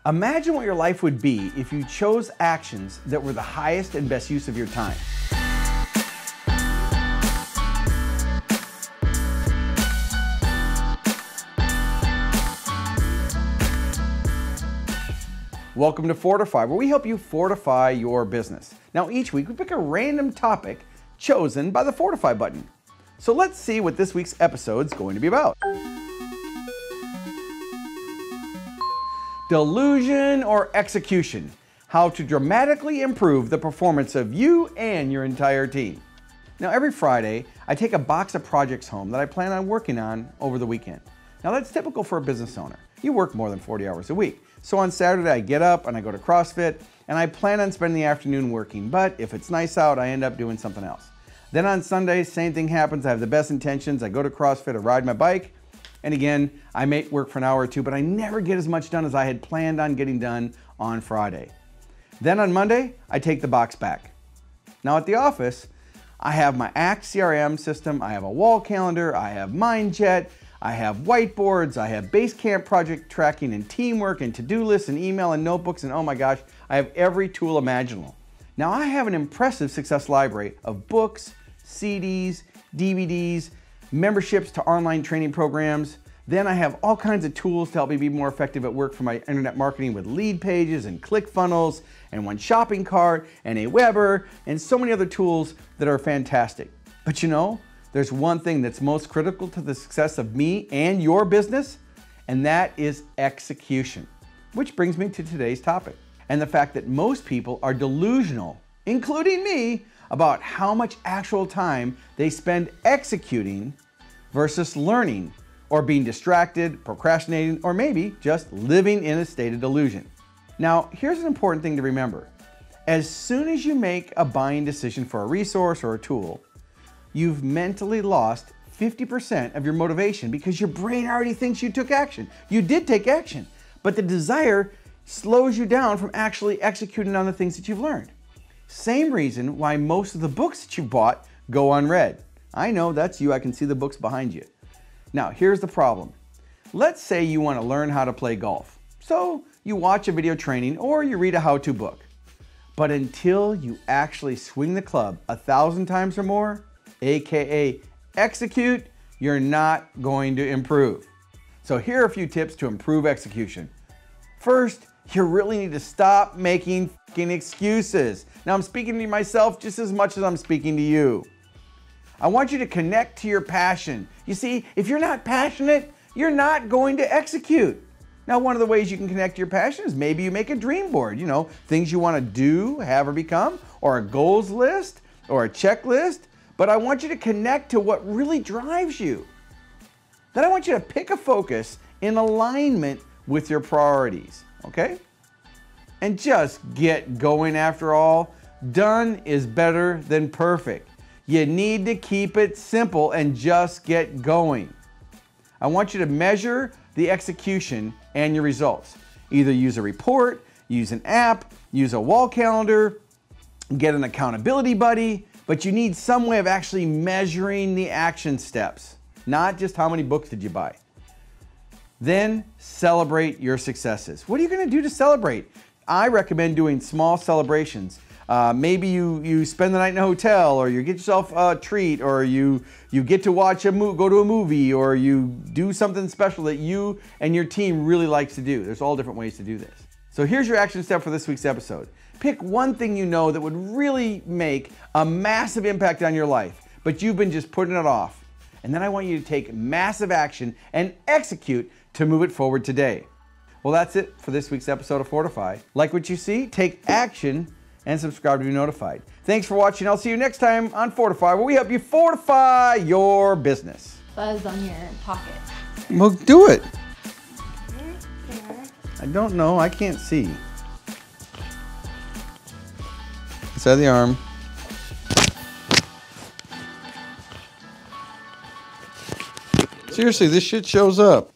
Imagine what your life would be if you chose actions that were the highest and best use of your time. Welcome to Fordify, where we help you fortify your business. Now, each week we pick a random topic chosen by the Fordify button. So let's see what this week's episode is going to be about. Delusion or execution? How to dramatically improve the performance of you and your entire team. Now, every Friday, I take a box of projects home that I plan on working on over the weekend. Now, that's typical for a business owner. You work more than 40 hours a week. So on Saturday, I get up and I go to CrossFit, and I plan on spending the afternoon working, but if it's nice out, I end up doing something else. Then on Sunday, same thing happens. I have the best intentions. I go to CrossFit or ride my bike. And again, I may work for an hour or two, but I never get as much done as I had planned on getting done on Friday. Then on Monday, I take the box back. Now at the office, I have my Act CRM system, I have a wall calendar, I have MindJet, I have whiteboards, I have Basecamp project tracking and teamwork and to-do lists and email and notebooks, and oh my gosh, I have every tool imaginable. Now I have an impressive success library of books, CDs, DVDs, memberships to online training programs. Then I have all kinds of tools to help me be more effective at work for my internet marketing with lead pages and ClickFunnels and one shopping cart and a Weber and so many other tools that are fantastic. But you know, there's one thing that's most critical to the success of me and your business, and that is execution. Which brings me to today's topic and the fact that most people are delusional, including me, about how much actual time they spend executing versus learning or being distracted, procrastinating, or maybe just living in a state of delusion. Now, here's an important thing to remember. As soon as you make a buying decision for a resource or a tool, you've mentally lost 50% of your motivation because your brain already thinks you took action. You did take action, but the desire slows you down from actually executing on the things that you've learned. Same reason why most of the books that you bought go unread. I know that's you, I can see the books behind you. Now, here's the problem. Let's say you want to learn how to play golf. So you watch a video training or you read a how-to book. But until you actually swing the club 1,000 times or more, AKA execute, you're not going to improve. So here are a few tips to improve execution. First, you really need to stop making fucking excuses. Now I'm speaking to myself just as much as I'm speaking to you. I want you to connect to your passion. You see, if you're not passionate, you're not going to execute. Now, one of the ways you can connect to your passion is maybe you make a dream board, you know, things you want to do, have, or become, or a goals list, or a checklist. But I want you to connect to what really drives you. Then I want you to pick a focus in alignment with your priorities, okay? And just get going after all. Done is better than perfect. You need to keep it simple and just get going. I want you to measure the execution and your results. Either use a report, use an app, use a wall calendar, get an accountability buddy, but you need some way of actually measuring the action steps, not just how many books did you buy. Then celebrate your successes. What are you going to do to celebrate? I recommend doing small celebrations. Maybe you spend the night in a hotel, or you get yourself a treat, or you get to watch go to a movie, or you do something special that you and your team really likes to do. There's all different ways to do this. So here's your action step for this week's episode. Pick one thing you know that would really make a massive impact on your life, but you've been just putting it off. And then I want you to take massive action and execute to move it forward today. Well, that's it for this week's episode of Fordify. Like what you see? Take action and subscribe to be notified. Thanks for watching. I'll see you next time on Fordify, where we help you fortify your business. Buzz on your pocket. Well, do it. I don't know. I can't see. Inside the arm. Seriously, this shit shows up.